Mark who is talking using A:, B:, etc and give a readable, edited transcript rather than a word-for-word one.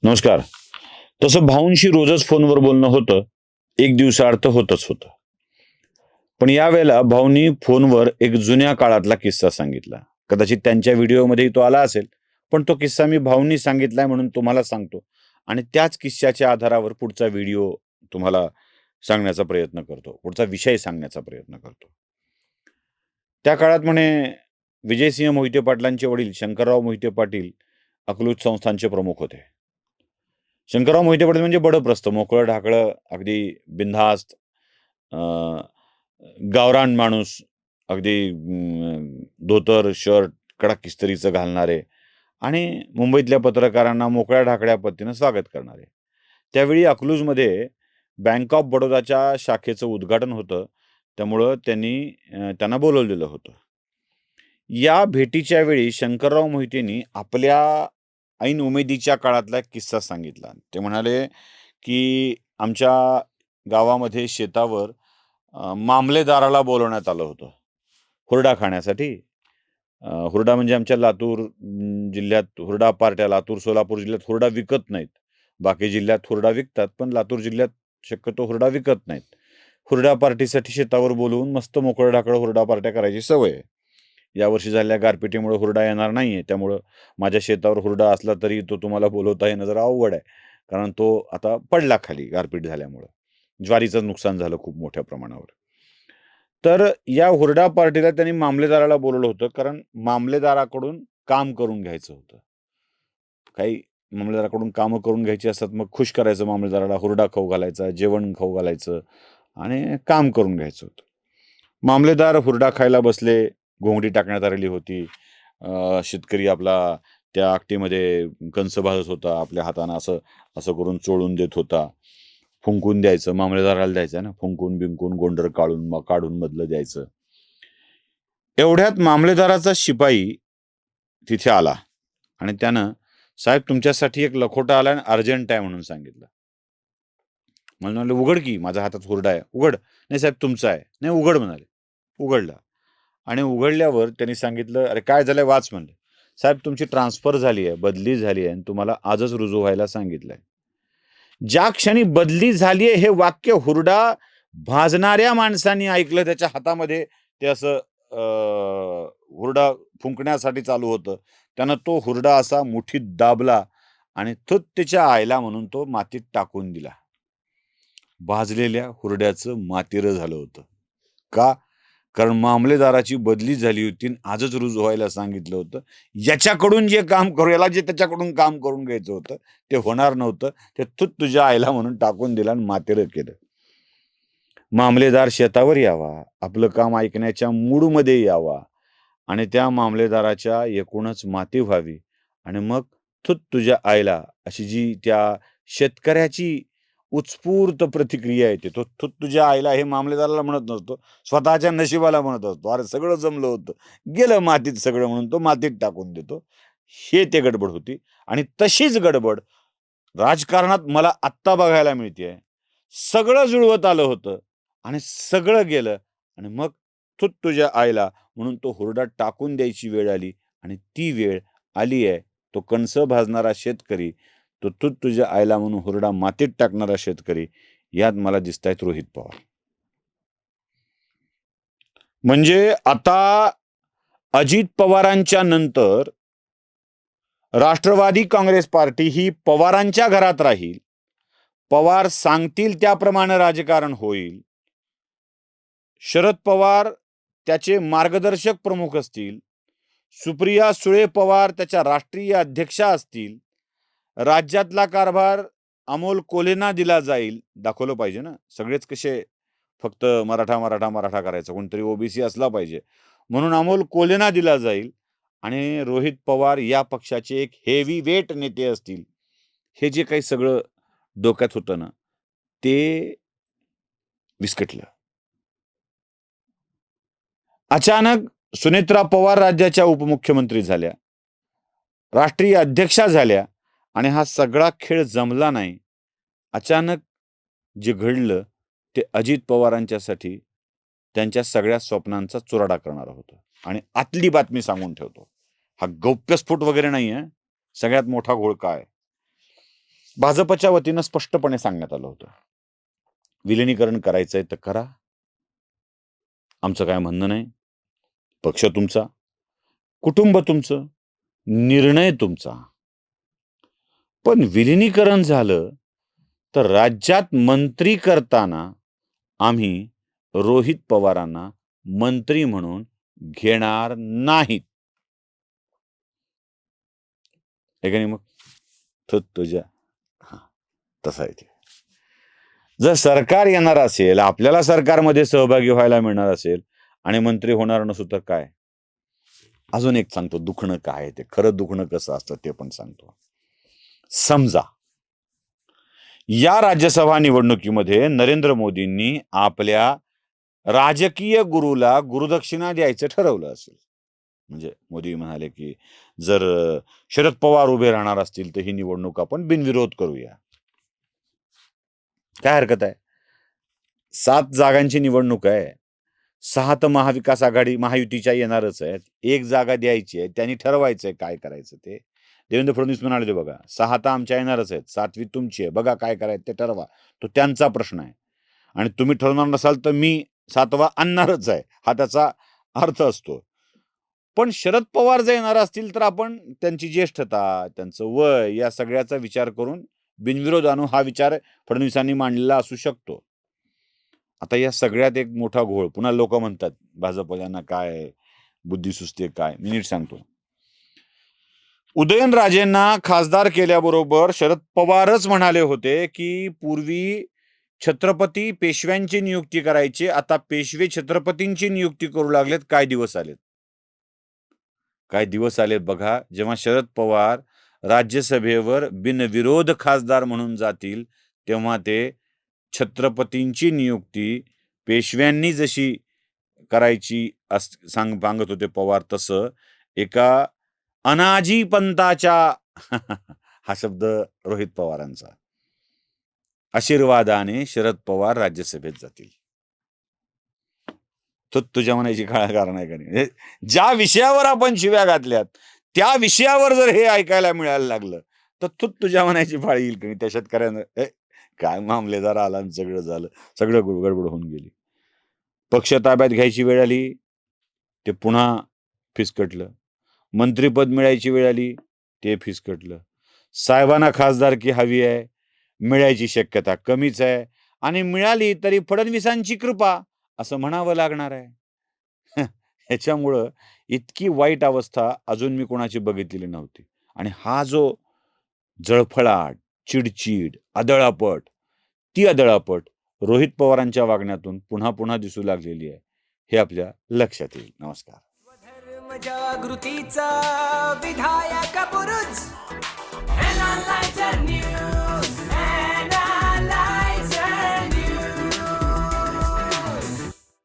A: नमस्कार. तसं भाऊंशी रोजच फोनवर बोलणं होतं. एक दिवसाआड होतच होतं. पण यावेळेला भाऊंनी फोनवर एक जुन्या काळातला किस्सा सांगितला. कदाचित त्यांच्या व्हिडिओमध्येही तो आला असेल, पण तो किस्सा मी भाऊंनी सांगितलाय म्हणून तुम्हाला सांगतो आणि त्याच किस्स्याच्या आधारावर पुढचा व्हिडिओ तुम्हाला सांगण्याचा प्रयत्न करतो. पुढचा विषय सांगण्याचा प्रयत्न करतो. त्या काळात म्हणे विजयसिंह मोहिते पाटलांचे वडील शंकरराव मोहिते पाटील अकलूज संस्थानचे प्रमुख होते. शंकरराव मोहिते पाटील म्हणजे बडं मोकळं ढाकळं, अगदी बिनधास्त, अ, गावरान माणूस, अगदी धोतर, शर्ट, कडक इस्त्रीचं घालणारे आणि मुंबईतल्या पत्रकारांना मोकळ्या ढाकळ्या पद्धतीनं स्वागत करणारे. त्यावेळी अकलूजमध्ये बँक ऑफ बडोदाच्या शाखेचं उद्घाटन होतं. त्यामुळं त्यांना बोलावलेलं होतं. या भेटीच्या वेळी शंकरराव मोहितेंनी आपल्या ऐन उमेदीच्या काळातला एक किस्सा सांगितला. ते म्हणाले, की आमच्या गावामध्ये शेतावर मामलेदाराला बोलावण्यात आलं होतं, हुरडा खाण्यासाठी. हुरडा म्हणजे आमच्या लातूर जिल्ह्यात हुरडा पार्ट्या, लातूर, सोलापूर जिल्ह्यात हुरडा विकत नाहीत. बाकी जिल्ह्यात हुरडा विकतात, पण लातूर जिल्ह्यात शक्यतो हुरडा विकत नाहीत. हुरडा पार्टीसाठी शेतावर बोलवून मस्त मोकळं-ढाकळं हुरडा पार्ट्या करायची सवय आहे. यावर्षी झालेल्या गारपिटीमुळे हुरडा येणार नाहीये. त्यामुळं माझ्या शेतावर हुरडा असला तरी तो तुम्हाला बोलवता येणं जरा अवघड आहे. कारण तो आता पडला खाली गारपीट झाल्यामुळं. ज्वारीचं नुकसान झालं खूप मोठ्या प्रमाणावर. तर या हुरडा पार्टीला त्यांनी मामलेदाराला बोलावलं होतं, कारण मामलेदाराकडून काम करून घ्यायचं होतं. काही मामलेदाराकडून कामं करून घ्यायची असतात, मग खुश करायचं मामलेदाराला, हुरडा खाऊ घालायचा, जेवण खाऊ घालायचं आणि काम करून घ्यायचं होतं. मामलेदार हुरडा खायला बसले, घोंगडी टाकण्यात आलेली होती. शेतकरी आपला त्या आकटीमध्ये कणसं भाजत होता. आपल्या हातानं असं असं करून चोळून देत होता. फुंकून द्यायचं, मामलेदाराला द्यायचं ना, फुंकून-बिंकून गोंडर काढून मधलं द्यायचं. एवढ्यात मामलेदाराचा शिपाई तिथे आला आणि त्यानं, "साहेब तुमच्यासाठी एक लखोटा आलाय आणि अर्जंट आहे" म्हणून सांगितलं. म्हणाले, "उघड की, माझ्या हातात हुरडा आहे." "उघड." "नाही साहेब तुमचा आहे." "नाही उघड" म्हणाले. उघडला आणि उघडल्यावर त्यांनी सांगितलं, "अरे काय झालंय वाच" म्हणलं. "साहेब तुमची ट्रान्सफर झाली आहे, बदली झाली आहे आणि तुम्हाला आजच रुजू व्हायला सांगितलंय." ज्या क्षणी बदली झाली आहे हे वाक्य हुरडा भाजणाऱ्या माणसाने ऐकलं, त्याच्या हातामध्ये ते असं हुरडा फुंकण्यासाठी चालू होतं. त्यानं तो हुरडा असा मुठीत दाबला आणि "थूत त्याच्या आईला" म्हणून तो मातीत टाकून दिला. भाजलेल्या हुरड्याचं मातेरं झालं होतं. का? कारण मामलेदाराची बदली झाली होती आणि आजच रुजू व्हायला सांगितलं होतं. याच्याकडून जे काम करू याला जे त्याच्याकडून काम करून घ्यायचं होतं, ते होणार नव्हतं. ते "तूच तुझ्या आईला" म्हणून टाकून दिलं आणि मातेरं केलं. मामलेदार शेतावर यावा, आपलं काम ऐकण्याच्या मूडमध्ये यावा आणि त्या मामलेदाराच्या एकूणच माती व्हावी आणि मग "थूत तुझ्या आईला" अशी जी त्या शेतकऱ्याची उत्स्फूर्त प्रतिक्रिया येते. तो "थूत तुझ्या आईला" हे मामलेदाराला म्हणत नसतो, स्वतःच्या नशिबाला म्हणत असतो. अरे सगळं जमलं होतं. गेलं मातीत सगळं म्हणून तो मातीत टाकून देतो. हे ते गडबड होती आणि तशीच गडबड राजकारणात मला आत्ता बघायला मिळतेय. सगळं जुळवत आलं होतं आणि सगळं गेलं आणि मग "थूत तुझ्या आईला" म्हणून तो हुरडा टाकून द्यायची वेळ आली आणि ती वेळ आली आहे. तो कणसं भाजणारा शेतकरी, तो "तूच तुझ्या आईला" म्हणून हुरडा मातीत टाकणारा शेतकरी, यात मला दिसतायत रोहित पवार. म्हणजे आता अजित पवारांच्या नंतर राष्ट्रवादी काँग्रेस पार्टी ही पवारांच्या घरात राहील. पवार सांगतील त्याप्रमाणे राजकारण होईल. शरद पवार त्याचे मार्गदर्शक प्रमुख असतील. सुप्रिया सुळे पवार त्याच्या राष्ट्रीय अध्यक्षा असतील. राज्यातला कारभार अमोल कोल्हेंना दिला जाईल. दाखवलं पाहिजे ना, सगळेच कसे फक्त मराठा, मराठा, मराठा करायचं. कोणतरी ओबीसी असला पाहिजे. म्हणून अमोल कोल्हेंना दिला जाईल आणि रोहित पवार या पक्षाचे एक हेवी वेट नेते असतील. हे जे काही सगळं डोक्यात होतं ना, ते विस्कटलं. अचानक सुनेत्रा पवार राज्याच्या उपमुख्यमंत्री झाल्या. राष्ट्रीय अध्यक्षा झाल्या आणि हा सगळा खेळ जमला नाही. अचानक जे घडलं ते अजित पवारांच्यासाठी त्यांच्या सगळ्या स्वप्नांचा चुराडा करणारं होतं. आणि आतली बातमी सांगून ठेवतो. हा गौप्यस्फोट वगैरे नाही आहे. सगळ्यात मोठा घोळका आहे. भाजपच्या वतीनं स्पष्टपणे सांगण्यात आलं होतं, विलिनीकरण करायचंय तर करा, आमचं काय म्हणणं नाही. पक्ष तुमचा, कुटुंब तुमचं, निर्णय तुमचा. पण विलिनीकरण झालं तर राज्यात मंत्री करताना आम्ही रोहित पवारांना मंत्री म्हणून घेणार नाहीत. हे का नाही मग? तो तुझ्या तसा आहे ते. जर सरकार येणार असेल, आपल्याला सरकारमध्ये सहभागी व्हायला मिळणार असेल आणि मंत्री होणार नसू तर काय? अजून एक सांगतो दुखणं काय ते, खरं दुखणं कसं असतं ते पण सांगतो. समजा या राज्यसभा निवडणुकीमध्ये नरेंद्र मोदींनी आपल्या राजकीय गुरुला गुरुदक्षिणा द्यायचं ठरवलं असेल. म्हणजे मोदी म्हणाले की जर शरद पवार उभे राहणार असतील तर ही निवडणूक आपण बिनविरोध करूया. काय हरकत आहे? 7 जागांची निवडणूक आहे. 6 तर महाविकास आघाडी महायुतीच्या येणारच आहेत. 1 जागा द्यायची आहे. त्यांनी ठरवायचंय काय करायचं ते. देवेंद्र फडणवीस म्हणाले होते बघा, 6 तर आमच्या येणारच आहेत. 7वी तुमची आहे. बघा काय करायचं ते ठरवा. तो त्यांचा प्रश्न आहे. आणि तुम्ही ठरवणार नसाल तर मी 7वा आणणारच आहे. हा त्याचा अर्थ असतो. पण शरद पवार जर येणार असतील तर आपण त्यांची ज्येष्ठता, त्यांचं वय या सगळ्याचा विचार करून बिनविरोध आणू हा विचार फडणवीसांनी मांडलेला असू शकतो. आता या सगळ्यात एक मोठा घोळ. पुन्हा लोक म्हणतात भाजपल्यांना काय बुद्धी सुचते काय. मी नीट सांगतो. उदयनराजेंना खासदार केल्याबरोबर शरद पवारच म्हणाले होते की पूर्वी छत्रपती पेशव्यांची नियुक्ती करायची, आता पेशवे छत्रपतींची नियुक्ती करू लागलेत. काय दिवस आलेत? काय दिवस आलेत बघा, जेव्हा शरद पवार राज्यसभेवर बिनविरोध खासदार म्हणून जातील तेव्हा ते छत्रपतींची नियुक्ती पेशव्यांनी जशी करायची सांगत होते पवार, तसं एका अनाजी पंताच्या हा शब्द रोहित पवारांचा आशीर्वादाने शरद पवार राज्यसभेत जातील. तो तुझ्या मनाची काळा कारण आहे का नाही? ज्या विषयावर आपण शिव्या घातल्यात त्या विषयावर जर हे ऐकायला मिळायला लागलं तर तू तुझ्या मनाची पाळी येईल की त्या शेतकऱ्यानं काय मामलेदार आला आणि सगळं झालं, सगळं गडबड होऊन गेली. पक्ष ताब्यात घ्यायची वेळ आली ते पुन्हा फिसकटलं. मंत्रीपद मिळायची वेळ आली ते फिसकटलं. साहेबांना खासदारकी हवी आहे, मिळायची शक्यता कमीच आहे आणि मिळाली तरी फडणवीसांची कृपा असं म्हणावं लागणार आहे. ह्याच्यामुळं इतकी वाईट अवस्था अजून मी कोणाची बघितलेली नव्हती. आणि हा जो जळफळाट, चिडचिड, आदळापट, ती आदळापट रोहित पवारांच्या वागण्यातून पुन्हा पुन्हा दिसू लागलेली आहे. हे आपल्या लक्षात येईल. नमस्कार.
B: धर्म जागृतीचा विधायक बुरुज